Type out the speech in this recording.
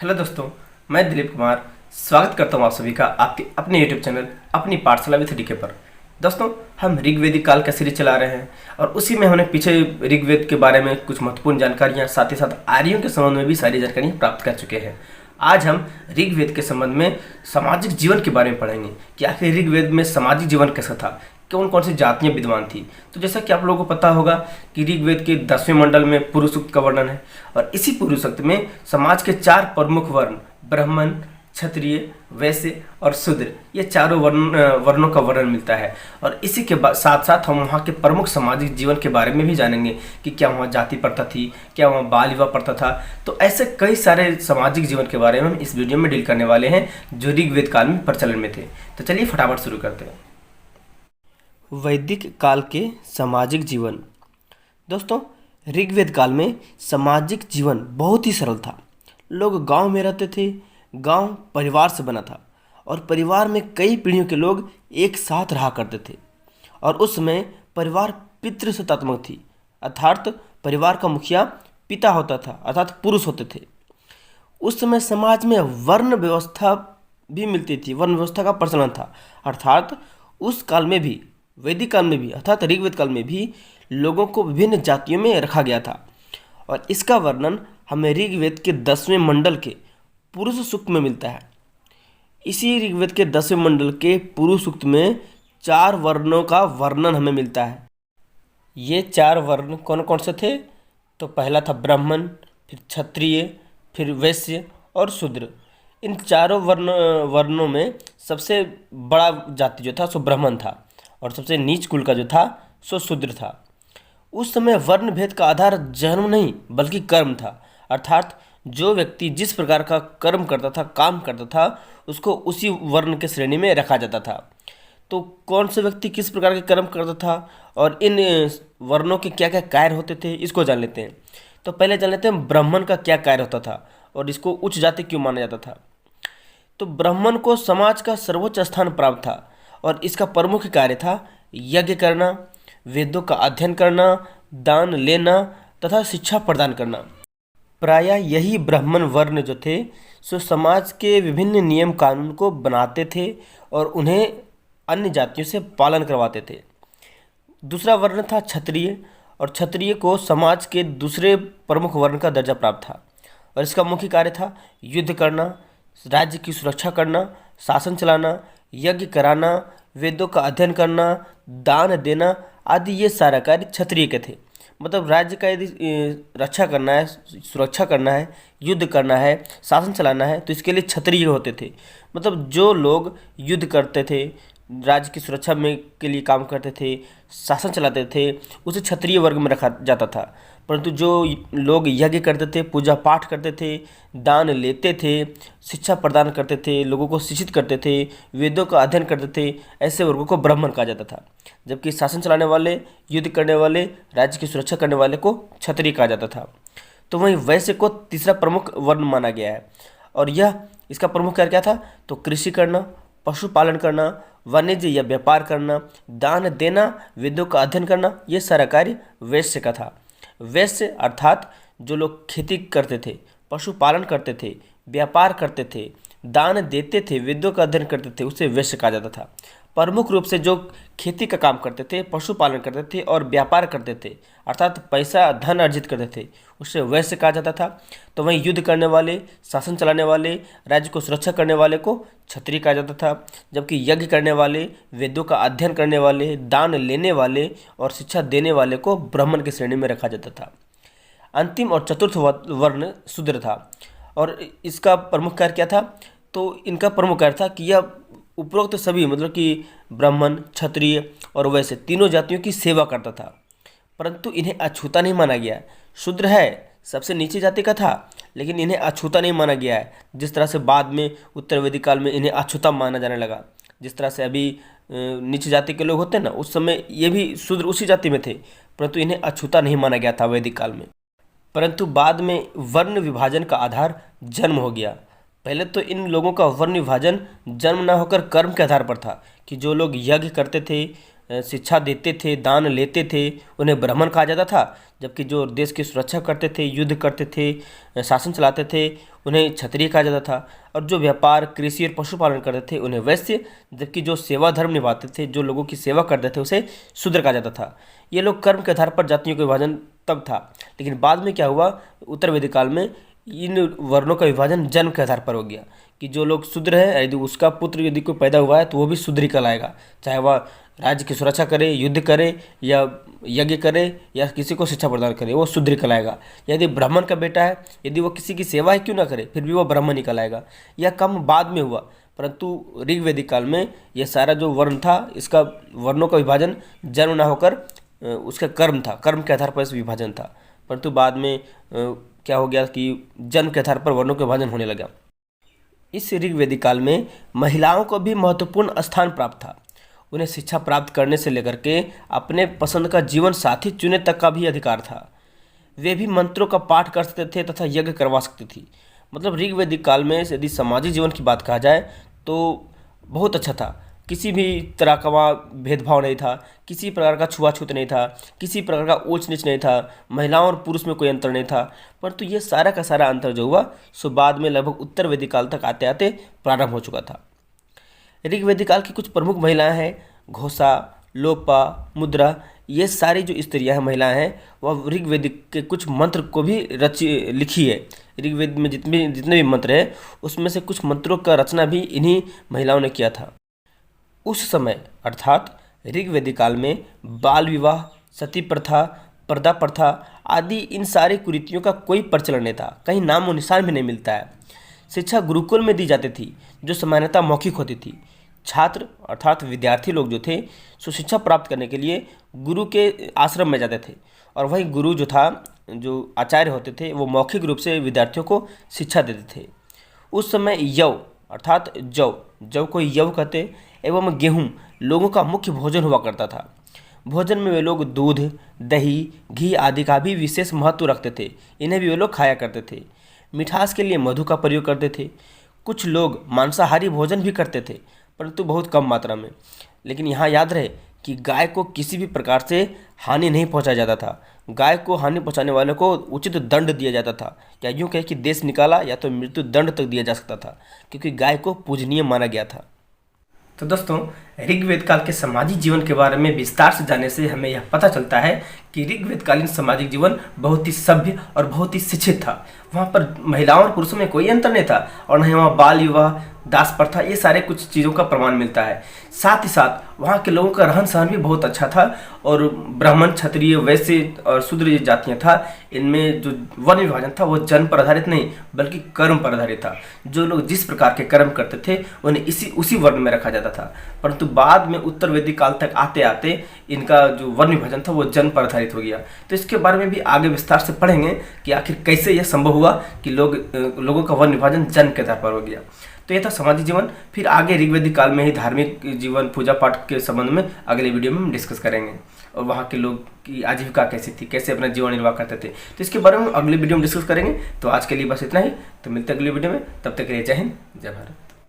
Hello दोस्तों, मैं दिलीप कुमार स्वागत करता हूँ आप सभी का आपके अपने यूट्यूब चैनल अपनी पाठशाला विथ डीके पर। दोस्तों, हम ऋग्वेदिक काल का सीरीज चला रहे हैं और उसी में हमने पीछे ऋग्वेद के बारे में कुछ महत्वपूर्ण जानकारियाँ, साथ ही साथ आर्यों के संबंध में भी सारी जानकारियाँ प्राप्त कर चुके हैं। आज हम ऋग्वेद के संबंध में सामाजिक जीवन के बारे में पढ़ेंगे कि आखिर ऋग्वेद में सामाजिक जीवन कैसा था, कौन कौन सी जातियाँ विद्यमान थी। तो जैसा कि आप लोगों को पता होगा कि ऋग्वेद के 10वें मंडल में पुरुष सूक्त का वर्णन है और इसी पुरुष सूक्त में समाज के 4 प्रमुख वर्ण ब्राह्मण, क्षत्रिय, वैश्य और शूद्र, ये चारों वर्णों का वर्णन मिलता है। और इसी के साथ साथ हम वहाँ के प्रमुख सामाजिक जीवन के बारे में भी जानेंगे कि क्या वहाँ जाति प्रथा थी, क्या वहाँ बाल विवाह प्रथा था। तो ऐसे कई सारे सामाजिक जीवन के बारे में हम इस वीडियो में डील करने वाले हैं जो ऋग्वेद काल में प्रचलन में थे। तो चलिए फटाफट शुरू करते हैं। वैदिक काल के सामाजिक जीवन। दोस्तों, ऋग्वेद काल में सामाजिक जीवन बहुत ही सरल था। लोग गांव में रहते थे। गांव परिवार से बना था और परिवार में कई पीढ़ियों के लोग एक साथ रहा करते थे। और उस समय परिवार पितृसत्तात्मक थी, अर्थात परिवार का मुखिया पिता होता था, अर्थात पुरुष होते थे। उस समय समाज में वर्ण व्यवस्था भी मिलती थी, वर्ण व्यवस्था का प्रचलन था। अर्थात उस काल में भी, वैदिक काल में भी, अर्थात ऋग्वेद काल में भी लोगों को विभिन्न जातियों में रखा गया था। और इसका वर्णन हमें ऋग्वेद के 10वें मंडल के पुरुष सूक्त में मिलता है। इसी ऋग्वेद के 10वें मंडल के पुरुष सूक्त में 4 वर्णों का वर्णन हमें मिलता है। ये 4 वर्ण कौन कौन से थे? तो पहला था ब्राह्मण, फिर क्षत्रिय, फिर वैश्य और शूद्र। इन चारों वर्णों में सबसे बड़ा जाति जो था सो ब्राह्मण था और सबसे नीच कुल का जो था सो शूद्र था। उस समय वर्ण भेद का आधार जन्म नहीं बल्कि कर्म था। अर्थात जो व्यक्ति जिस प्रकार का कर्म करता था, काम करता था, उसको उसी वर्ण के श्रेणी में रखा जाता था। तो कौन से व्यक्ति किस प्रकार के कर्म करता था और इन वर्णों के क्या क्या कार्य होते थे, इसको जान लेते हैं। तो पहले जान लेते हैं ब्राह्मण का क्या कार्य होता था और इसको उच्च जाति क्यों माना जाता था। तो ब्राह्मण को समाज का सर्वोच्च स्थान प्राप्त था और इसका प्रमुख कार्य था यज्ञ करना, वेदों का अध्ययन करना, दान लेना तथा शिक्षा प्रदान करना। प्रायः यही ब्राह्मण वर्ण जो थे सो समाज के विभिन्न नियम कानून को बनाते थे और उन्हें अन्य जातियों से पालन करवाते थे। दूसरा वर्ण था क्षत्रिय और क्षत्रिय को समाज के दूसरे प्रमुख वर्ण का दर्जा प्राप्त था और इसका मुख्य कार्य था युद्ध करना, राज्य की सुरक्षा करना, शासन चलाना, यज्ञ कराना, वेदों का अध्ययन करना, दान देना आदि ये सारा कार्य क्षत्रिय के थे। मतलब राज्य का यदि रक्षा करना है, सुरक्षा करना है, युद्ध करना है, शासन चलाना है तो इसके लिए क्षत्रिय होते थे। मतलब जो लोग युद्ध करते थे, राज्य की सुरक्षा में के लिए काम करते थे, शासन चलाते थे, उसे क्षत्रिय वर्ग में रखा जाता था। परंतु जो लोग यज्ञ करते थे, पूजा पाठ करते थे, दान लेते थे, शिक्षा प्रदान करते थे, लोगों को शिक्षित करते थे, वेदों का अध्ययन करते थे, ऐसे वर्गों को ब्राह्मण कहा जाता था। जबकि शासन चलाने वाले, युद्ध करने वाले, राज्य की सुरक्षा करने वाले को क्षत्रिय कहा जाता था। तो वहीं वैश्य को तीसरा प्रमुख वर्ण माना गया है और यह इसका प्रमुख कार्य क्या था? तो कृषि करना, पशुपालन करना, वाणिज्य या व्यापार करना, दान देना, वेदों का अध्ययन करना, ये सारा कार्य वैश्य का था। वैश्य अर्थात जो लोग खेती करते थे, पशुपालन करते थे, व्यापार करते थे, दान देते थे, वेदों का अध्ययन करते थे, उसे वैश्य कहा जाता था। प्रमुख रूप से जो खेती का काम करते थे, पशुपालन करते थे और व्यापार करते थे, अर्थात पैसा धन अर्जित करते थे, उसे वैश्य कहा जाता था। तो वहीं युद्ध करने वाले, शासन चलाने वाले, राज्य को सुरक्षा करने वाले को क्षत्रिय कहा जाता था। जबकि यज्ञ करने वाले, वेदों का अध्ययन करने वाले, दान लेने वाले और शिक्षा देने वाले को ब्राह्मण की श्रेणी में रखा जाता था। अंतिम और चतुर्थ वर्ण शूद्र था और इसका प्रमुख कार्य क्या था? तो इनका प्रमुख कार्य था कि यह उपरोक्त सभी, मतलब कि ब्राह्मण, क्षत्रिय और वैश्य तीनों जातियों की सेवा करता था, परंतु इन्हें अछूता नहीं माना गया। शूद्र है, सबसे नीचे जाति का था, लेकिन इन्हें अछूता नहीं माना गया है। जिस तरह से बाद में उत्तर वैदिक काल में इन्हें अछूता माना जाने लगा, जिस तरह से अभी नीचे जाति के लोग होते हैं ना, उस समय ये भी शूद्र उसी जाति में थे, परंतु इन्हें अछूता नहीं माना गया था वैदिक काल में। परंतु बाद में वर्ण विभाजन का आधार जन्म हो गया। पहले तो इन लोगों का वर्ण विभाजन जन्म न होकर कर्म के आधार पर था कि जो लोग यज्ञ करते थे, शिक्षा देते थे, दान लेते थे, उन्हें ब्राह्मण कहा जाता था। जबकि जो देश की सुरक्षा करते थे, युद्ध करते थे, शासन चलाते थे, उन्हें क्षत्रिय कहा जाता था। और जो व्यापार, कृषि और पशुपालन करते थे उन्हें वैश्य। जबकि जो सेवा धर्म निभाते थे, जो लोगों की सेवा करते थे, उसे शूद्र कहा जाता था। ये लोग कर्म के आधार पर जातियों का विभाजन तब था। लेकिन बाद में क्या हुआ, उत्तर वैदिक काल में इन वर्णों का विभाजन जन्म के आधार पर हो गया कि जो लोग शूद्र है, यदि उसका पुत्र यदि कोई पैदा हुआ है तो वो भी शूद्र ही कहलाएगा, चाहे वह राज्य की सुरक्षा करे, युद्ध करे या यज्ञ करे या किसी को शिक्षा प्रदान करे, वो शूद्र कहलाएगा। यदि ब्राह्मण का बेटा है, यदि वो किसी की सेवा ही क्यों ना करे, फिर भी वो ब्राह्मण ही कहलाएगा। यह कम बाद में हुआ, परंतु ऋग्वैदिक काल में यह सारा जो वर्ण था, इसका वर्णों का विभाजन जन्म ना होकर उसका कर्म था, कर्म के आधार पर इस विभाजन था। परंतु बाद में क्या हो गया कि जन्म के आधार पर वर्णों का विभाजन होने लगा। इस ऋग्वैदिक काल में महिलाओं को भी महत्वपूर्ण स्थान प्राप्त था। उन्हें शिक्षा प्राप्त करने से लेकर के अपने पसंद का जीवन साथी चुने तक का भी अधिकार था। वे भी मंत्रों का पाठ कर सकते थे तथा यज्ञ करवा सकती थी। मतलब ऋग्वैदिक काल में यदि सामाजिक जीवन की बात कहा जाए तो बहुत अच्छा था। किसी भी तरह का वहाँ भेदभाव नहीं था, किसी प्रकार का छुआछूत नहीं था, किसी प्रकार का ऊंच नीच नहीं था, महिलाओं और पुरुष में कोई अंतर नहीं था। परंतु ये सारा का सारा अंतर जो हुआ सो बाद में लगभग उत्तर वैदिक काल तक आते आते प्रारंभ हो चुका था। ऋग्वैदिक काल की कुछ प्रमुख महिलाएं हैं घोषा, लोपा, मुद्रा। ये सारी जो स्त्रियां हैं, महिलाएं हैं, वह ऋग्वैदिक के कुछ मंत्र को भी लिखी है। ऋग्वेद में जितने भी मंत्र हैं उसमें से कुछ मंत्रों का रचना भी इन्हीं महिलाओं ने किया था। उस समय अर्थात ऋग्वैदिक काल में बाल विवाह, सती प्रथा, पर्दा प्रथा आदि इन सारी कुरीतियों का कोई प्रचलन नहीं था, कहीं नामो निशान भी नहीं मिलता है। शिक्षा गुरुकुल में दी जाती थी जो सामान्यतः मौखिक होती थी। छात्र अर्थात विद्यार्थी लोग जो थे सो शिक्षा प्राप्त करने के लिए गुरु के आश्रम में जाते थे, और वही गुरु जो था, जो आचार्य होते थे, वो मौखिक रूप से विद्यार्थियों को शिक्षा देते थे। उस समय यव अर्थात जव को यव कहते एवं गेहूँ लोगों का मुख्य भोजन हुआ करता था। भोजन में वे लोग दूध, दही, घी आदि का भी विशेष महत्व रखते थे। इन्हें भी वे लोग खाया करते थे। मिठास के लिए मधु का प्रयोग करते थे। कुछ लोग मांसाहारी भोजन भी करते थे, परंतु बहुत कम मात्रा में। लेकिन यहाँ याद रहे कि गाय को किसी भी प्रकार से हानि नहीं पहुँचाया जाता था। गाय को हानि पहुँचाने वाले को उचित दंड दिया जाता था, या यूँ कहे कि देश निकाला या तो मृत्यु दंड तक दिया जा सकता था, क्योंकि गाय को पूजनीय माना गया था। तो दोस्तों, ऋग्वेद काल के सामाजिक जीवन के बारे में विस्तार से जानने से हमें यह पता चलता है कि ऋग्वेदकालीन सामाजिक जीवन बहुत ही सभ्य और बहुत ही शिक्षित था। वहाँ पर महिलाओं और पुरुषों में कोई अंतर नहीं था, और न ही वहाँ बाल विवाह, दास प्रथा, ये सारे कुछ चीज़ों का प्रमाण मिलता है। साथ ही साथ वहाँ के लोगों का रहन सहन भी बहुत अच्छा था, और ब्राह्मण, क्षत्रिय, वैश्य और शूद्र जो जातियाँ था, इनमें जो वर्ण विभाजन था वो जन्म पर आधारित नहीं बल्कि कर्म पर आधारित था। जो लोग जिस प्रकार के कर्म करते थे उन्हें उसी वर्ण में रखा जाता था। परंतु बाद में उत्तर वैदिक काल तक आते आते इनका जो वर्ण विभाजन था वो जन्म पर आधारित हो गया। तो इसके बारे में भी आगे विस्तार से पढ़ेंगे कि आखिर कैसे यह संभव हुआ कि लोगों का वर्ण विभाजन जन्म के आधार पर हो गया। तो यह था सामाजिक जीवन। फिर आगे ऋग्वैदिक काल में ही धार्मिक जीवन, पूजा पाठ के संबंध में अगले वीडियो में हम डिस्कस करेंगे, और वहाँ के लोग की आजीविका कैसी थी, कैसे अपना जीवन निर्वाह करते थे, तो इसके बारे में अगले वीडियो में डिस्कस करेंगे। तो आज के लिए बस इतना ही। तो मिलते हैं अगले वीडियो में, तब तक के लिए जय हिंद, जय भारत।